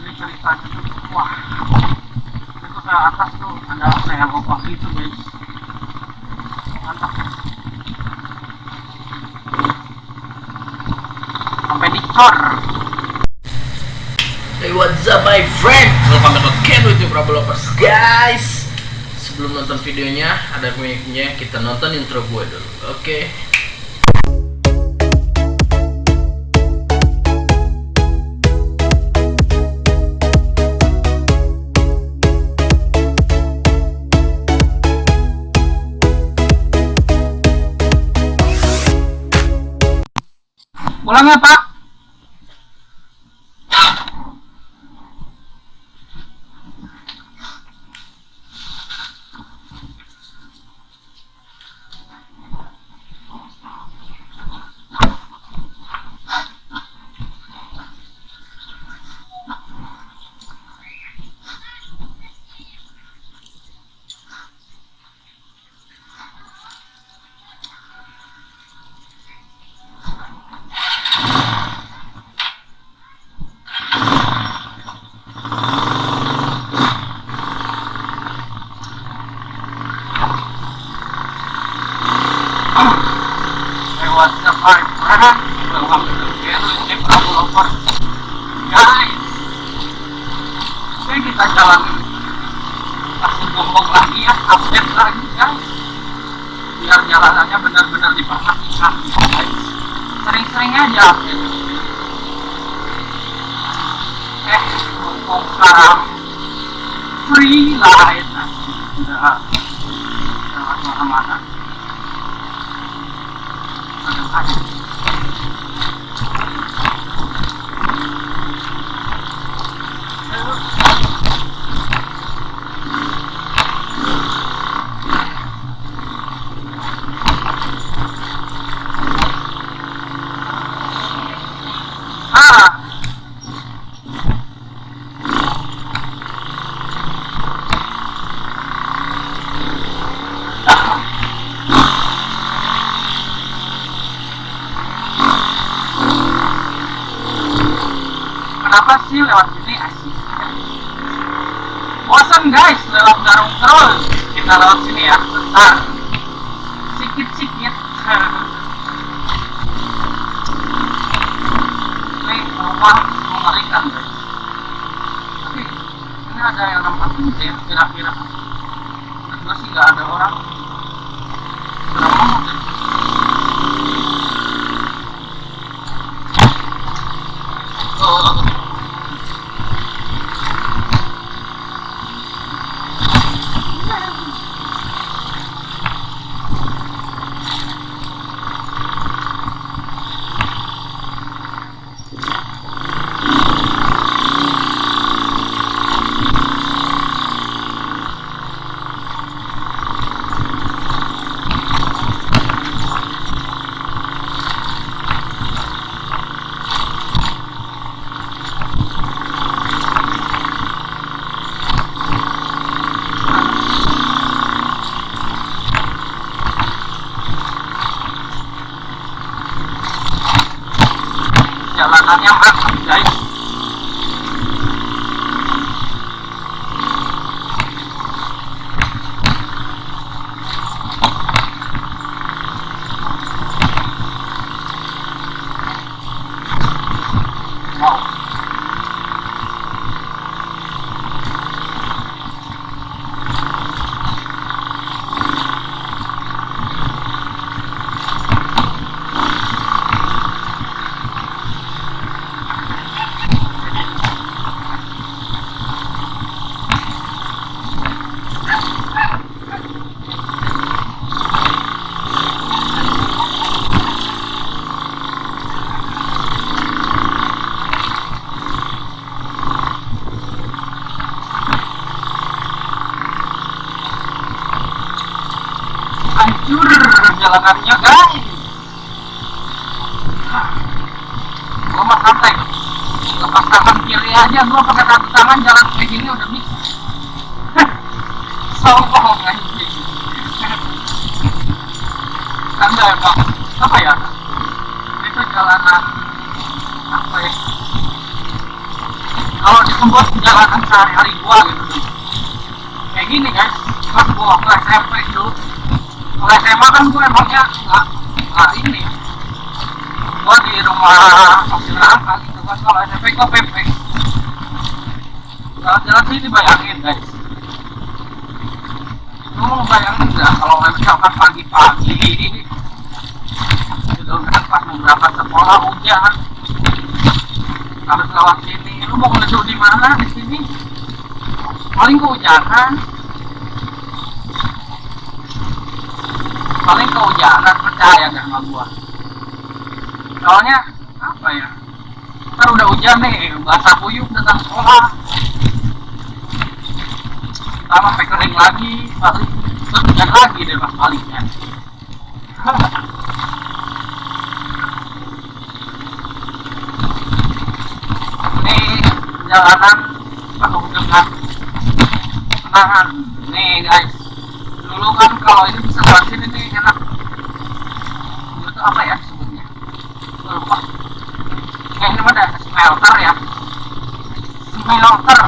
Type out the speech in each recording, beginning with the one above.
ini ceritanya tuh, wah itu ke atas tuh ada kayak lubang gitu guys, mantap sampai dicor. Hey, what's up my friend? Welcome back again with you Prabolovers guys. Sebelum nonton videonya, ada baiknya kita nonton intro gue dulu, oke? Pulang ya Pak. What's up, my friend? Welcome to the channel ini Prabolovers guys. Oke, kita jalan kasih gombong lagi ya, update lagi guys, biar jalanannya benar-benar diperhatikan guys. Sering-sering aja update. Ngomong sekarang free ride, udah mana-mana. Kenapa sih lewat sini asik? Bosan guys lewat Garung terus. Kita lewat sini ya, bentar. Sikit-sikit. Ini rumah mengerikan guys. Tapi ini ada yang nempatin ya, kira-kira. Menurut sih nggak ada orang. Berapa mobil? Jalanannya mantap guys. Wow. Hancur jalanannya guys. Gua mah santai, lepas tangan kiri aja gua pakai satu tangan jalan kayak gini udah bisa. Sombong anjing. Tanda ya bang, apa ya? Itu jalanan apa ya? kalau disemprot jalanan sehari-hari gua gitu kayak gini guys. Pas gua waktu SMP dulu, kalau SMA kan gua emangnya nggak ini, gua di rumah Rangka gitu kan. Kalau SMP gua PP jalan sini, bayangin guys, lu mau bayangin nggak kalau misalkan pagi-pagi gitu kan, pas mau berangkat sekolah hujan harus lewat sini, lu mau ngeduk di mana di sini, paling kehujanan, percaya gak sama gua. Soalnya apa ya, ntar udah hujan nih, basah kuyup datang sekolah, kita sampai kering lagi, balik terus hujan lagi deh pas baliknya. Ini jalanan penuh dengan kenangan nih guys. Dulu kan kalau ini bisa lewat sini nih enak. Itu apa ya sebutnya? Lupa. Ini mah ada smelter ya. Smelter.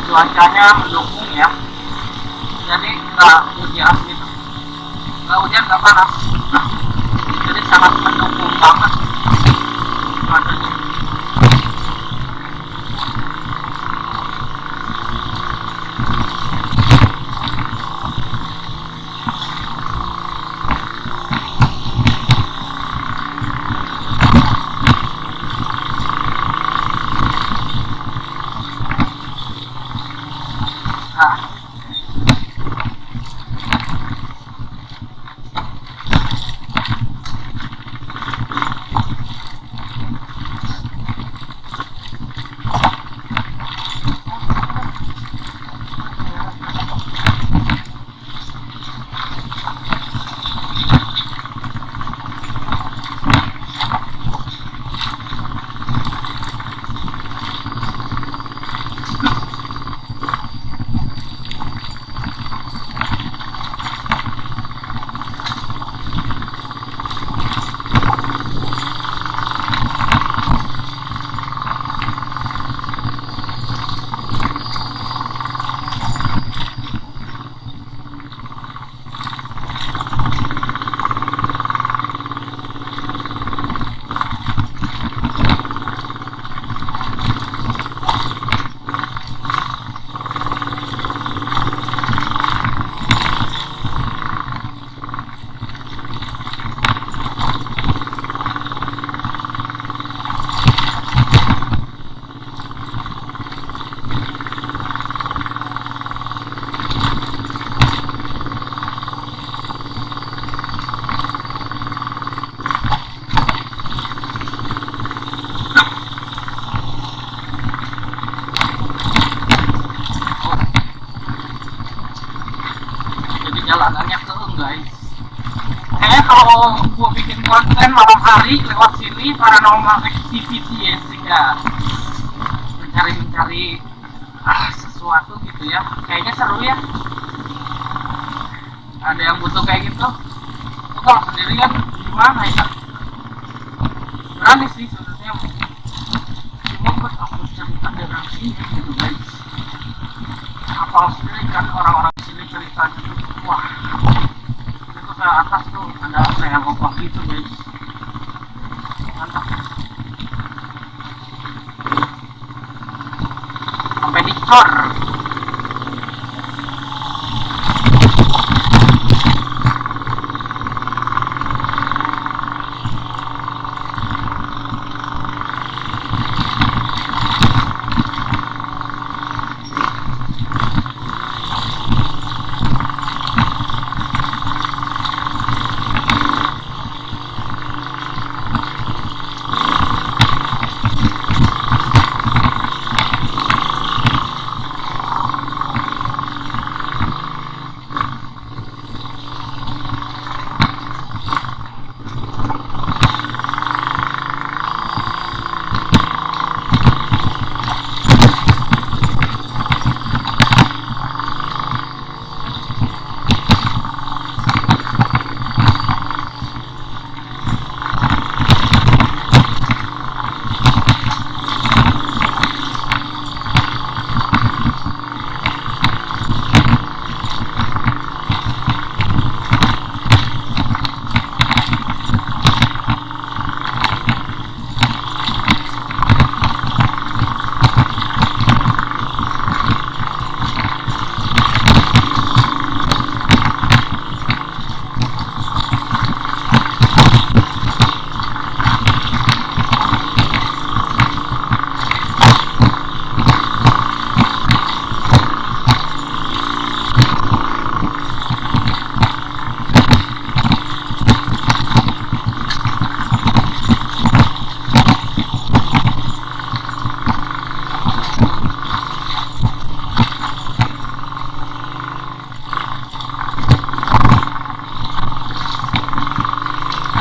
Cuacanya mendukung ya, jadi nggak hujan gitu, nggak hujan nggak panas, jadi sangat mendukung banget cuacanya. Jalanannya keren guys. Kayaknya kalau gua bikin konten malam hari lewat sini paranormal activity ya, sehingga mencari sesuatu gitu ya, kayaknya seru ya. Ada yang butuh kayak gitu. Lu kalau sendirian gimana ya? Berani sih sebenarnya, cuma buat aku cerita dengan sini gitu guys. Apal sendiri kan orang-orang sini ceritanya tuh, wah itu ke atas tuh ada kayak lubang gitu guys, mantap sampai dicor.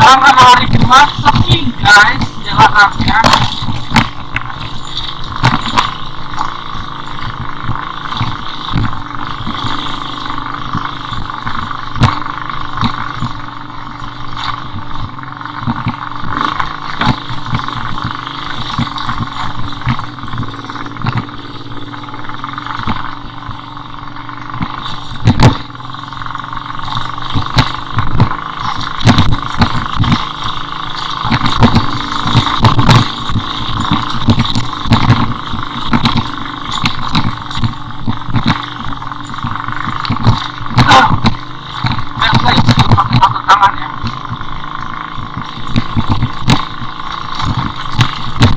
Sekarang kan hari Jumat sepi guys jalanannya.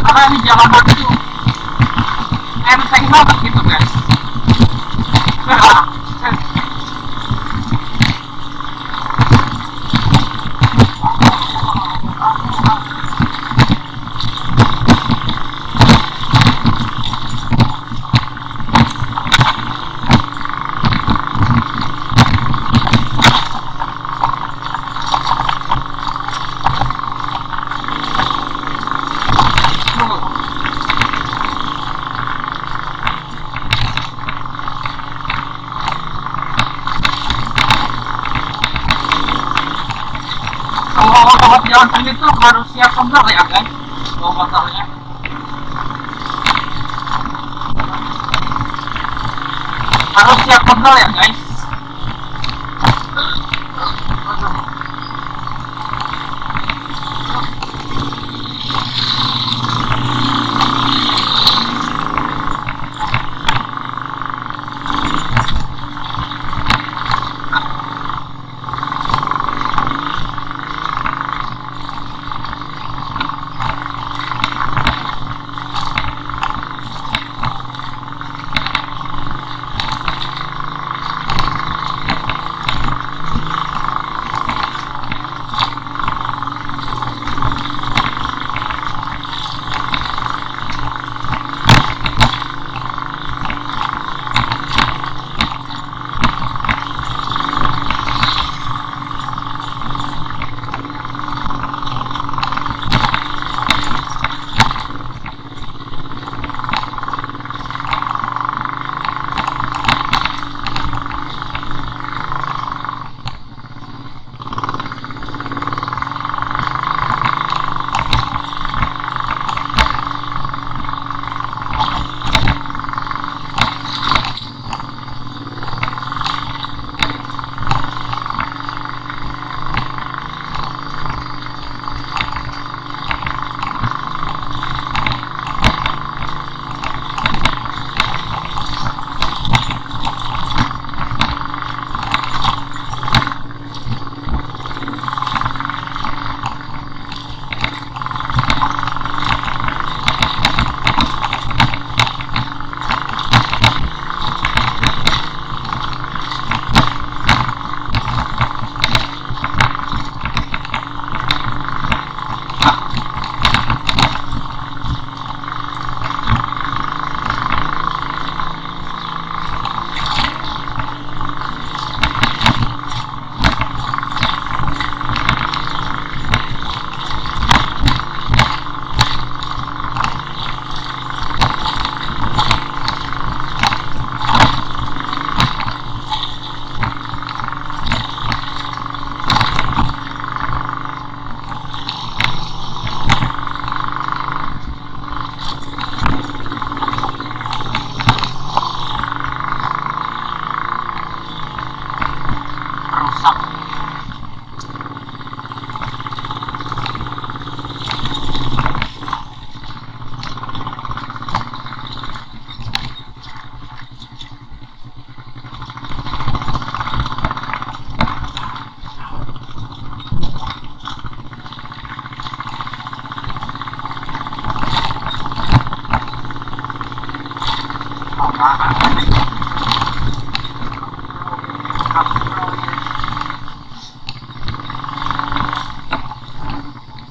Karena ini jalanan itu enteng banget gitu guys. Kalau jalan sini tuh harus siap kendor ya guys, bawa motornya. Harus siap kendor ya guys.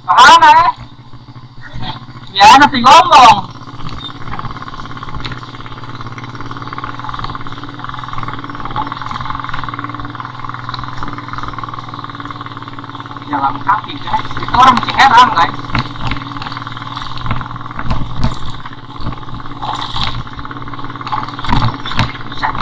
Kemana ya? Ya nanti ngomong. jalan kaki guys, itu orang Ciherang guys. Buset.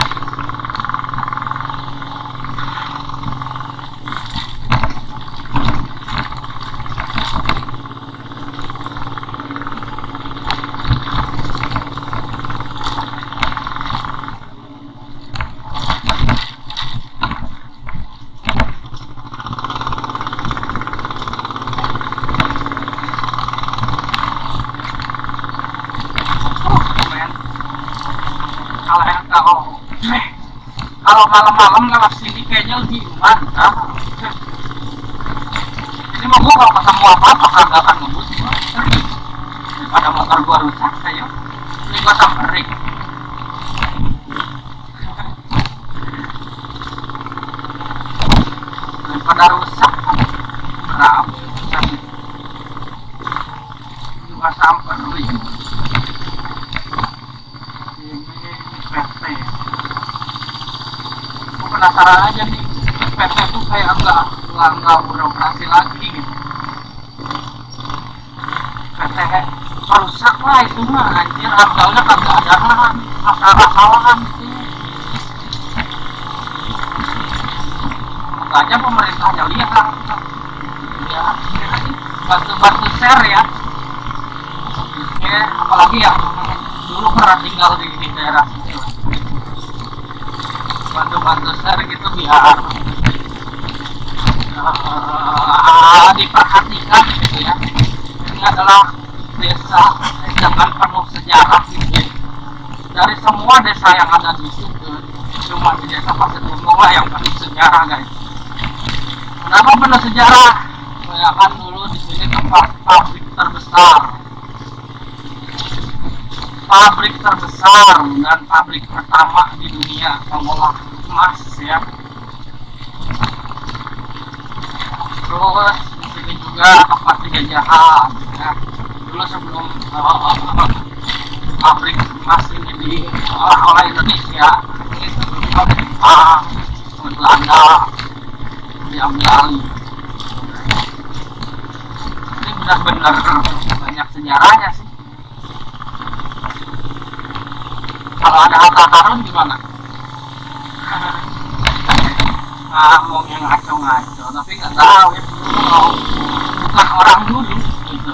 Men. Kalau malam-malam lewat sini kayaknya lebih mantap. Ini mah gua kalau ketemu apa-apa kagak akan ngebut gua. Daripada motor gua rusak ayo. Ini gua samperin. Daripada rusak berapa rusak juga samperin. Ini PT. Gue penasaran aja nih, PT tuh kayak nggak beroperasi lagi gitu. PT rusak lah itu mah anjir, harganya kagak ada masalah-masalahan gitu. Makanya pemerintahnya lihat ya, bantu-bantu share ya. Ya, apalagi yang dulu pernah tinggal di daerah sini lah. Bantu-bantu share gitu biar diperhatikan gitu ya. Ini adalah desa dengan penuh sejarah gitu ya. Dari semua desa yang ada di situ, cuma di desa Pasir Gunung lah yang penuh sejarah guys. Kenapa penuh sejarah? Ya kan dulu di sini tempat pabrik terbesar dan pabrik pertama di dunia pengolah emas ya. Terus di sini juga tempat penjajahan ya. Dulu sebelum pabrik emas ini diolah oleh Indonesia, ini sebelumnya oleh Jepang, Belanda diambil alih. Ini benar-benar banyak sejarahnya sih. Kalau ada harta karun gimana? Ngomong yang ngaco-ngaco, tapi nggak tahu ya. Kalau bukan orang dulu gitu.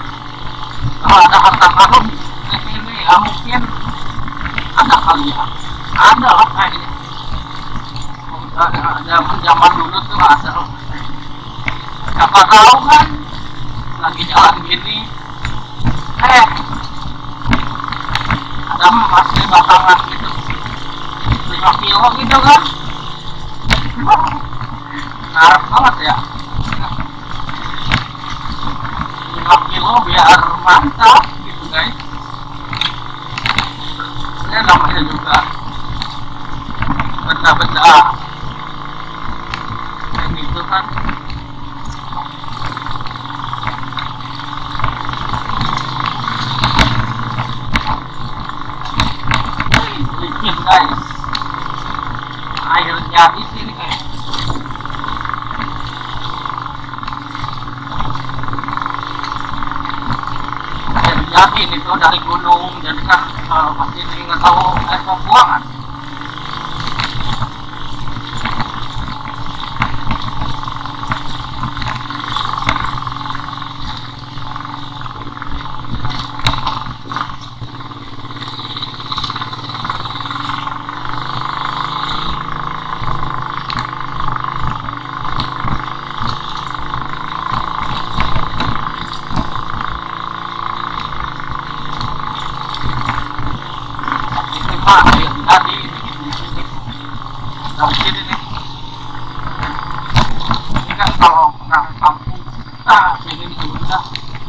Kalau ada harta karun di sini ya mungkin ada kali ya. Ada lah kayaknya. Zaman dulu tuh ada loh. Siapa tahu kan lagi jalan gini, ada masih batangan gitu 5 kilo gitu kan, ngarep banget ya. 5 kilo biar mantap gitu guys. Ini namanya juga benda-benda yang gitu kan. Licin guys, airnya di sini kayak air yakin itu dari gunung, jadi kan pasti ini nggak tahu air pembuangan. Tadi dari sini nih, ini kan kalau orang kampung sini juga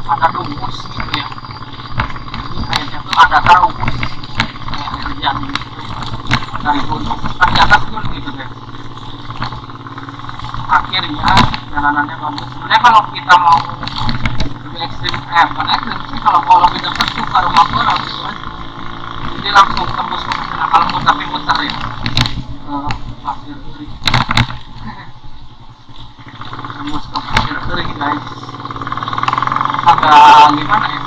ada rumus gitu ya. Ini kayaknya tuh ada rumus kayak hujan gitu dari gunung kan di atas gunung gitu deh. Akhirnya jalanannya bagus. Sebenarnya kalau kita mau lebih ekstrim, bukan ekstrim sih, kalau lebih dekat tuh ke rumah gue langsung aja. Jadi langsung tembus ke sana kalau mau tapi muter ya Pasir Turi. Tembus ke Pasir Turi guys, agak gimana ya,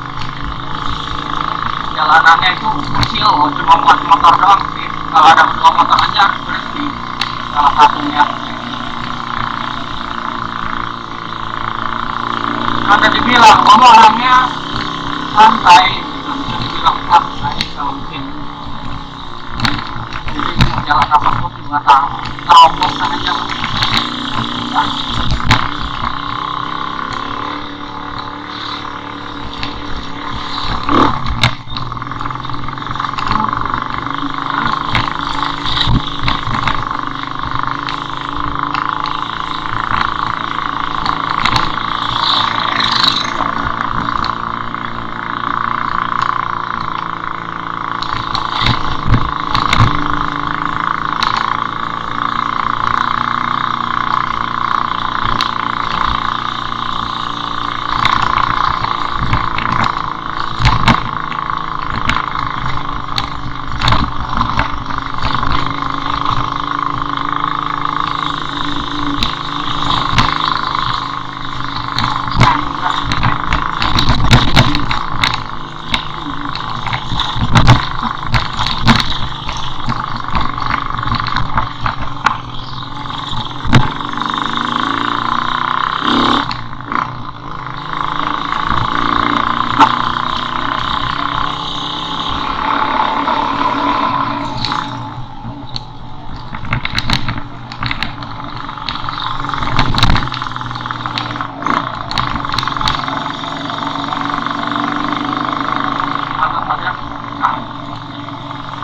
jalanannya itu kecil, cuma buat motor doang sih. Kalau ada 2 motor aja harus berhenti salah satunya. Kan tadi bilang kamu orangnya santai, bisa dibilang santai kalau mungkin. Jadi mau jalan apa pun juga tahu bosan aja.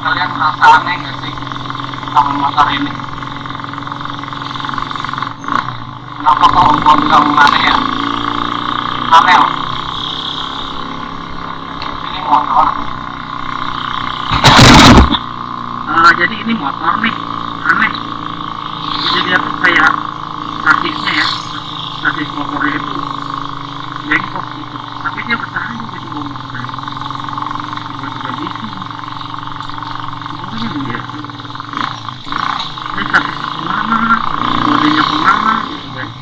Kalian merasa aneh nggak sih sama motor ini? Kenapa kok mau bilang aneh ya? Aneh loh. Ini motor. Jadi ini motor nih, aneh. Jadi dia tuh kayak sasisnya ya, sasis motornya itu bengkok gitu. Tapi dia bertahan jadi motor. Tiba-tiba gitu. Dia ini sasis kemana, modenya kemana gitu guys.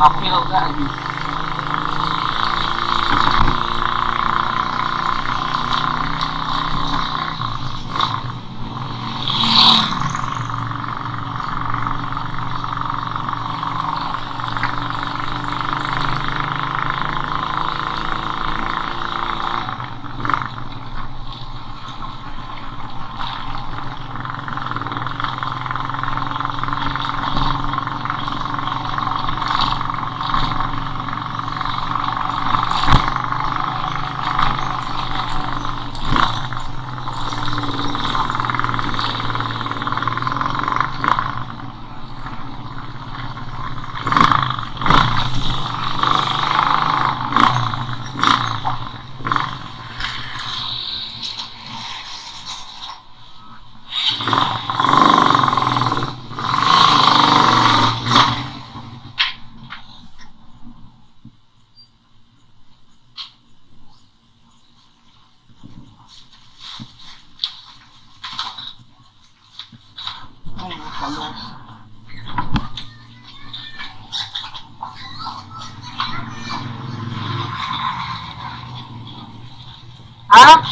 Apil gak ini? Ah?